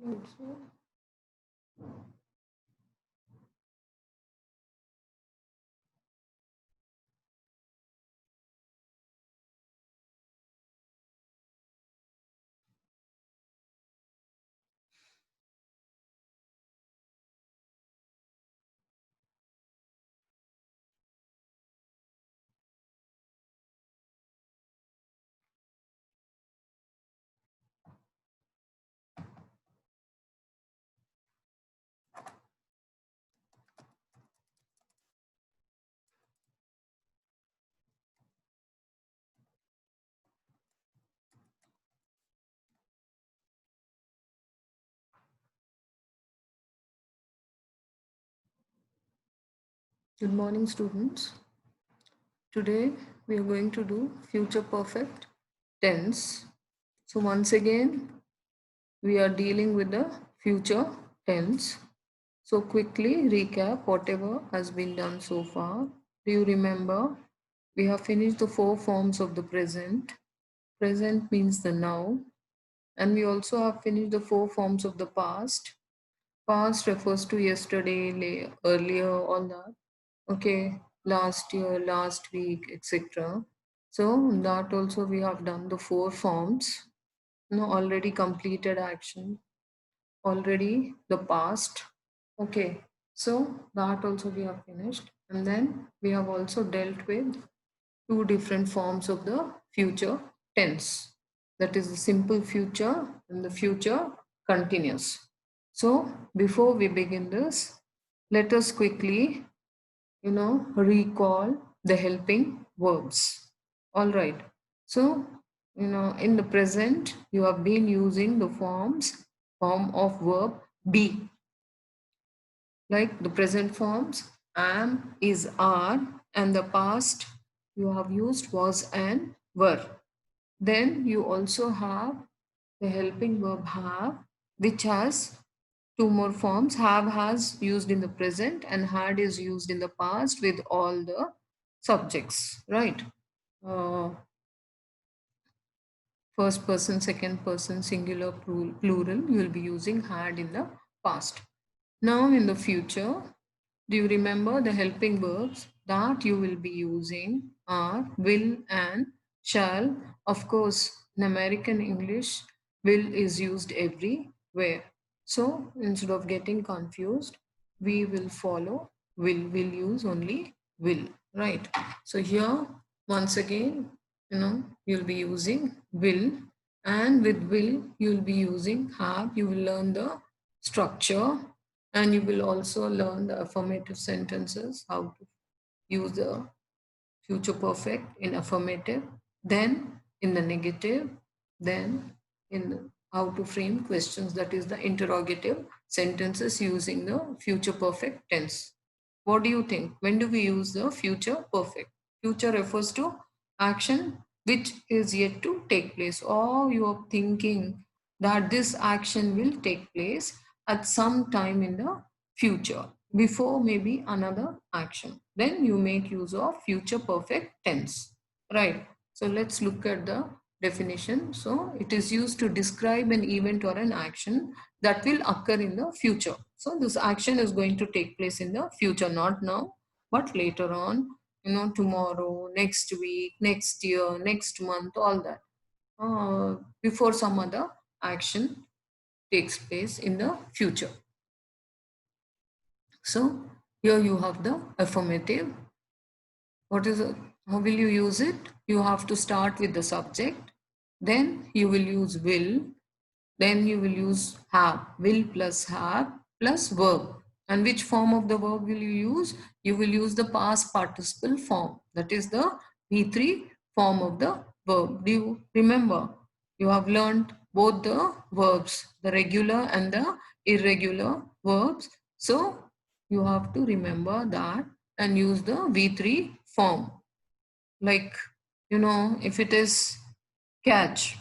slideshow. Good morning, students. Today we are going to do future perfect tense. So once again, we are dealing with the future tense. So quickly recap whatever has been done so far. Do you remember? We have finished the four forms of the present. Present means the now. And we also have finished the four forms of the past. Past refers to yesterday, earlier, all that. Okay, last year, last week, etc. So that also we have done the four forms. Already completed action, already the past. Okay, so that also we have finished. And then we have also dealt with two different forms of the future tense. That is the simple future and the future continuous. So before we begin this, let us quickly, recall the helping verbs. All right. So, in the present, you have been using the form of verb be, like the present forms am, is, are, and the past you have used was and were. Then you also have the helping verb have, which has two more forms. Have has used in the present and had is used in the past with all the subjects, right? Uh, First person, second person, singular, plural, you will be using had in the past. Now in the future, do you remember the helping verbs that you will be using are will and shall? Of course, in American English, will is used everywhere. So instead of getting confused, we will follow will use only will, right? So here, once again, you'll be using will, and with will, you'll be using have. You will learn the structure, and you will also learn the affirmative sentences, how to use the future perfect in affirmative, then in the negative, then in how to frame questions, that is the interrogative sentences using the future perfect tense. What do you think? When do we use the future perfect? Future refers to action which is yet to take place, or you are thinking that this action will take place at some time in the future before maybe another action. Then you make use of future perfect tense, right? So let's look at the definition. So it is used to describe an event or an action that will occur in the future. So this action is going to take place in the future, not now, but later on, tomorrow, next week, next year, next month, all that. Before some other action takes place in the future. So here you have the affirmative. What is it? How will you use it? You have to start with the subject, then you will use will, then you will use have. Will plus have plus verb. And which form of the verb will you use? You will use the past participle form. That is the V3 form of the verb. Do you remember? You have learned both the verbs, the regular and the irregular verbs. So you have to remember that and use the V3 form. Like, if it is catch,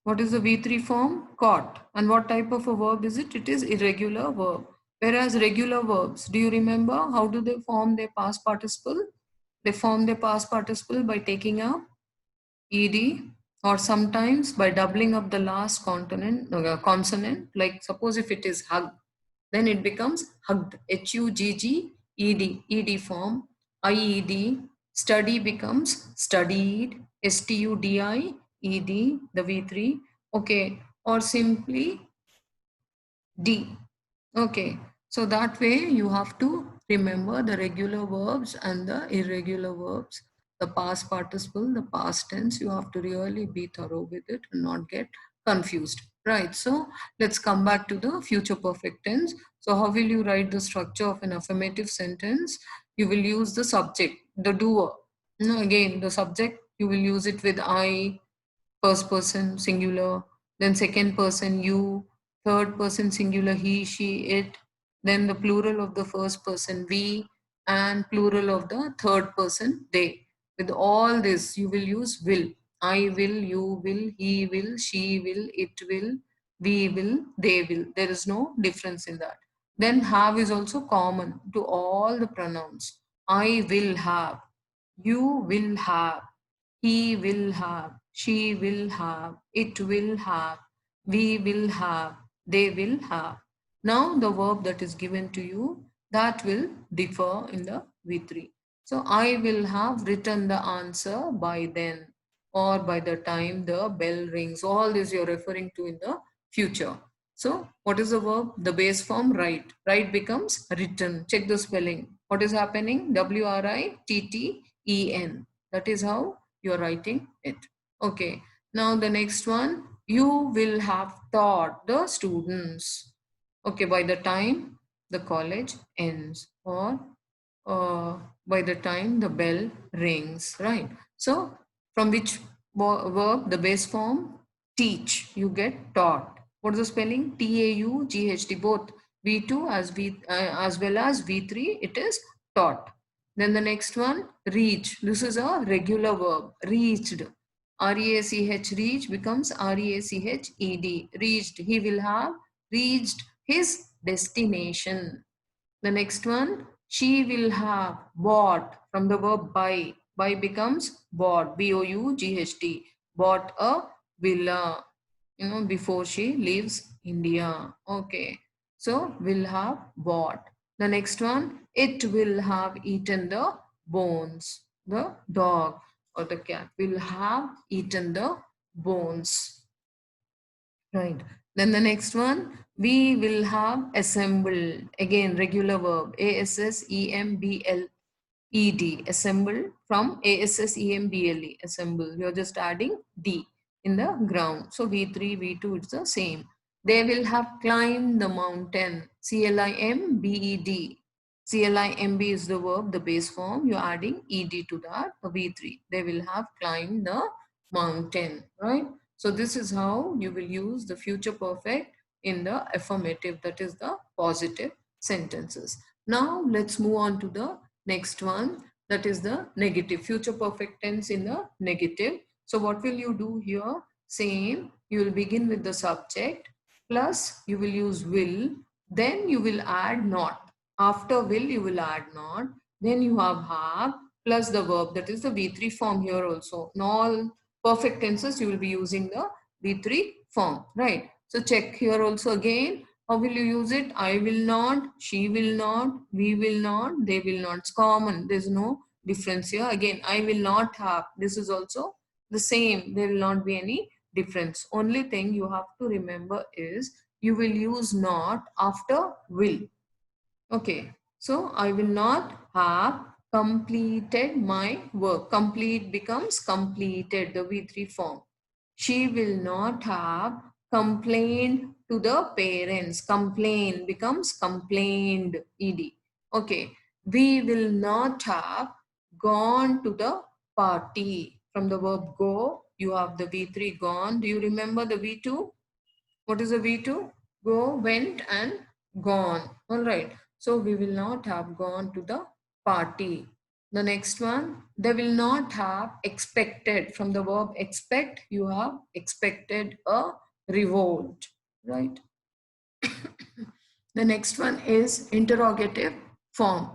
what is the V3 form? Caught. And what type of a verb is it? It is irregular verb. Whereas regular verbs, do you remember how do they form their past participle? They form their past participle by taking a ed or sometimes by doubling up the last consonant, like suppose if it is hug, then it becomes hugged, Hugged, ed form, ied. Study becomes studied, studi, ed, the v3. Okay, or simply d. Okay, so that way you have to remember the regular verbs and the irregular verbs, the past participle, the past tense. You have to really be thorough with it and not get confused. Right, so let's come back to the future perfect tense. So, how will you write the structure of an affirmative sentence? You will use the subject, the doer. No, again, the subject, you will use it with I, first person singular, then second person you, third person singular he, she, it, then the plural of the first person we, and plural of the third person they. With all this, you will use will. I will, you will, he will, she will, it will, we will, they will. There is no difference in that. Then have is also common to all the pronouns. I will have, you will have, he will have, she will have, it will have, we will have, they will have. Now the verb that is given to you, that will differ in the V3. So I will have written the answer by then or by the time the bell rings. All this you're referring to in the future. So what is the verb? The base form write. Write becomes written. Check the spelling. What is happening? Written. That is how you're writing it. Okay. Now the next one, you will have taught the students. Okay, by the time the college ends or uh, by the time the bell rings, right? So from which verb, the base form, teach, you get taught. What is the spelling? T-A-U-G-H-T, both V2 as well as V3, it is taught. Then the next one, reach. This is a regular verb, reached. R-E-A-C-H, reach becomes R-E-A-C-H-E-D, reached. He will have reached his destination. The next one, she will have bought from the verb buy. Buy becomes bought, B-O-U-G-H-T, bought a villa, before she leaves India. Okay, so will have bought. The next one, it will have eaten the bones. The dog or the cat will have eaten the bones. Right. Then the next one, we will have assembled. Again, regular verb. A-S-S-E-M-B-L-E-D. Assembled from A-S-S-E-M-B-L-E. Assemble. You're just adding D in the ground. So V3, V2, it's the same. They will have climbed the mountain. C-L-I-M-B-E-D. C-L-I-M-B is the verb, the base form. You're adding E-D to that. V3. They will have climbed the mountain. Right. So this is how you will use the future perfect in the affirmative, that is the positive sentences. Now let's move on to the next one, that is the negative, future perfect tense in the negative. So what will you do here? Same, you will begin with the subject plus you will use will, then you will add not. After will you will add not, then you have plus the verb, that is the V3 form here also. In all perfect tenses you will be using the V3 form, right? So check here also again. How will you use it? I will not, she will not, we will not, they will not. It's common. There's no difference here. Again, I will not have. This is also the same. There will not be any difference. Only thing you have to remember is you will use not after will. Okay, so I will not have completed my work. Complete becomes completed, the V3 form. She will not have complained to the parents. Complain becomes complained, ed. Okay, we will not have gone to the party. From the verb go, you have the V3 gone. Do you remember the V2? What is a V2? Go, went, and gone. All right. So we will not have gone to the party. The next one, they will not have expected. From the verb expect, you have expected a revolt. Right. The next one is interrogative form.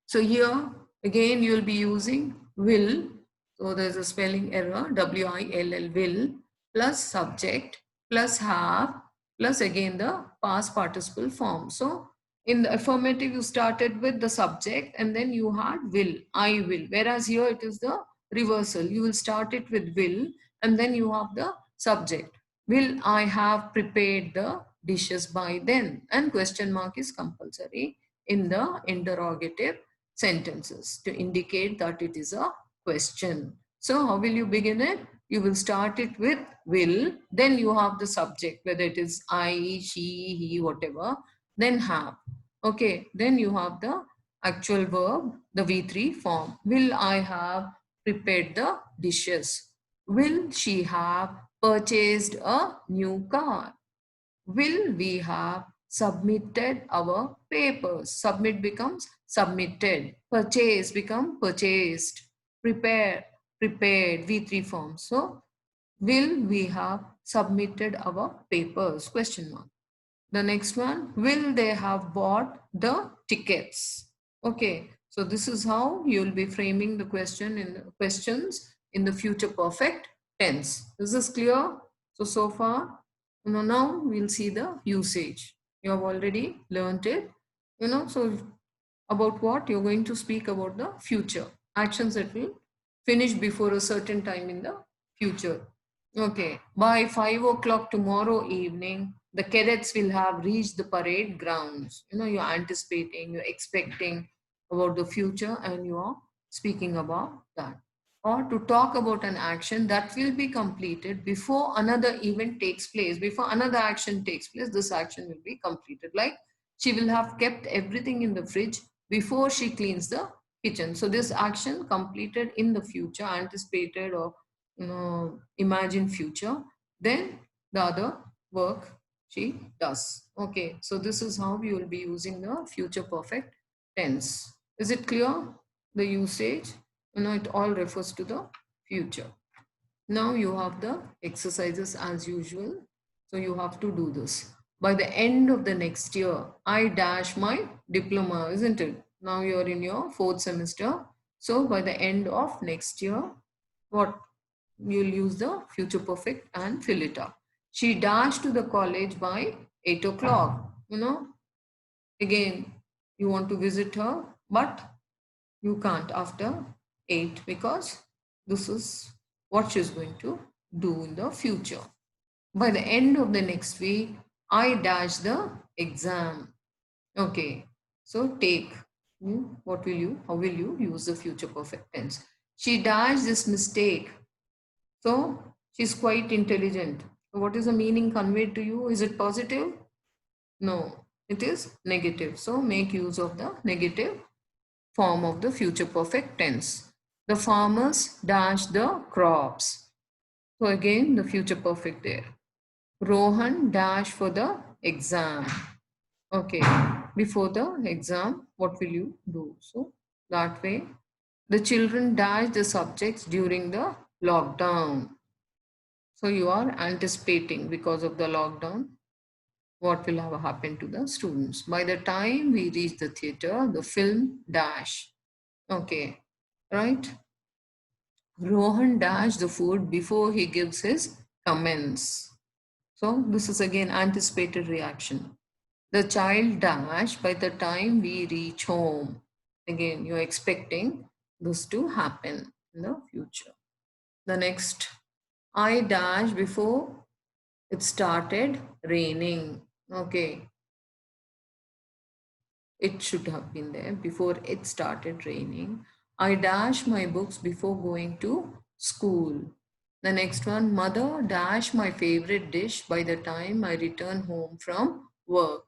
So here again you will be using will So there's a spelling error, will plus subject plus have plus again the past participle form. So in the affirmative, you started with the subject and then you had will, I will. Whereas here it is the reversal. You will start it with will and then you have the subject. Will I have prepared the dishes by then? And question mark is compulsory in the interrogative sentences to indicate that it is a question. So how will you begin it? You will start it with will, then you have the subject, whether it is I, she, he, whatever, then have. Okay, then you have the actual verb, the V3 form. Will I have prepared the dishes? Will she have purchased a new car? Will we have submitted our papers? Submit becomes submitted. Purchase become purchased. Prepare, prepared, V3 form. So, will we have submitted our papers? Question mark. The next one, will they have bought the tickets? Okay, so this is how you'll be framing the question in the questions in the future perfect tense. Is this clear? So far, now we'll see the usage. You have already learned it. So about what? You're going to speak about the future actions that will finish before a certain time in the future. Okay, by 5 o'clock tomorrow evening, the cadets will have reached the parade grounds. You're anticipating, you're expecting about the future, and you are speaking about that. Or to talk about an action that will be completed before another event takes place, before another action takes place, this action will be completed. Like she will have kept everything in the fridge before she cleans the kitchen. So this action completed in the future, anticipated or imagine future, then the other work she does. Okay, so this is how we will be using the future perfect tense. Is it clear? The usage, it all refers to the future. Now you have the exercises as usual. So you have to do this. By the end of the next year, I dash my diploma, isn't it? Now you're in your fourth semester. So by the end of next year, what? You'll use the future perfect and fill it up. She dashed to the college by 8 o'clock. Again, you want to visit her, but you can't after 8 because this is what she's going to do in the future. By the end of the next week, I dash the exam. Okay, so take. What will you, how will you use the future perfect tense? She dashed this mistake. So she's quite intelligent. So what is the meaning conveyed to you? Is it positive? No, it is negative. So make use of the negative form of the future perfect tense. The farmers dash the crops. So again, the future perfect there. Rohan dash for the exam. Okay, before the exam, what will you do? So that way, the children dash the subjects during the lockdown. So you are anticipating because of the lockdown what will have happened to the students. By the time we reach the theater, the film dash. Okay, right? Rohan dash the food before he gives his comments. So this is again anticipated reaction. The child dash by the time we reach home. Again, you're expecting this to happen in the future. The next, I dash before it started raining. Okay, it should have been there before it started raining. I dash my books before going to school. The next one, mother dash my favorite dish by the time I return home from work.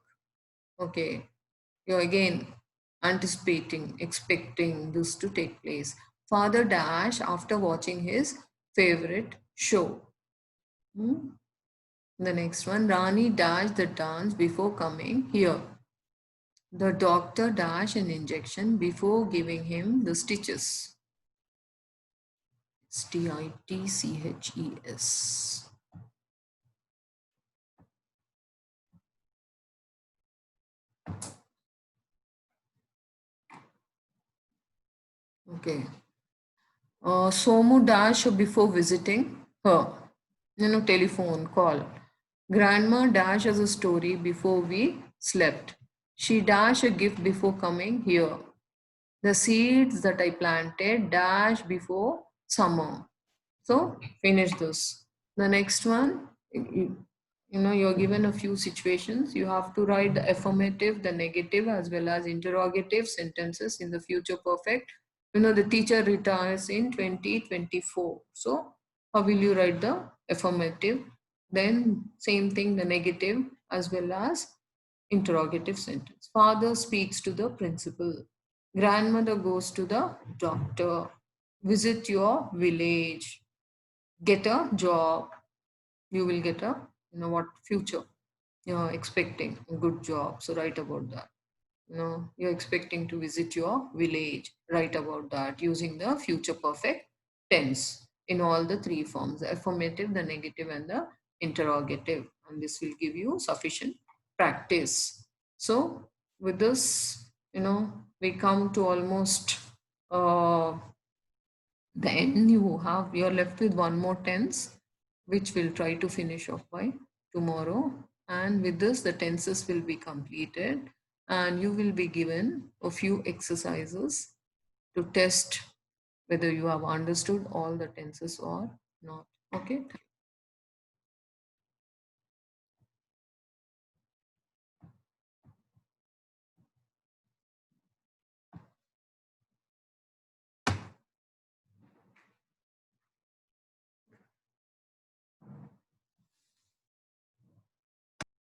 Okay, you're again anticipating, expecting this to take place. Father dash after watching his favorite show. Hmm? The next one, Rani dash the dance before coming here. The doctor dash an injection before giving him the stitches. Stitches. Okay. Somu dash before visiting her. Telephone call. Grandma dash us a story before we slept. She dash a gift before coming here. The seeds that I planted dash before summer. So finish this. The next one, you're given a few situations. You have to write the affirmative, the negative, as well as interrogative sentences in the future perfect. The teacher retires in 2024. So how will you write the affirmative? Then same thing, the negative as well as interrogative sentence. Father speaks to the principal. Grandmother goes to the doctor. Visit your village. Get a job. You will get a, what future you're expecting a good job. So write about that. You're expecting to visit your village. Write about that using the future perfect tense in all the three forms: the affirmative, the negative, and the interrogative. And this will give you sufficient practice. So with this, we come to almost then you're left with one more tense, which we'll try to finish off by tomorrow. And with this, the tenses will be completed, and you will be given a few exercises to test whether you have understood all the tenses or not. Okay.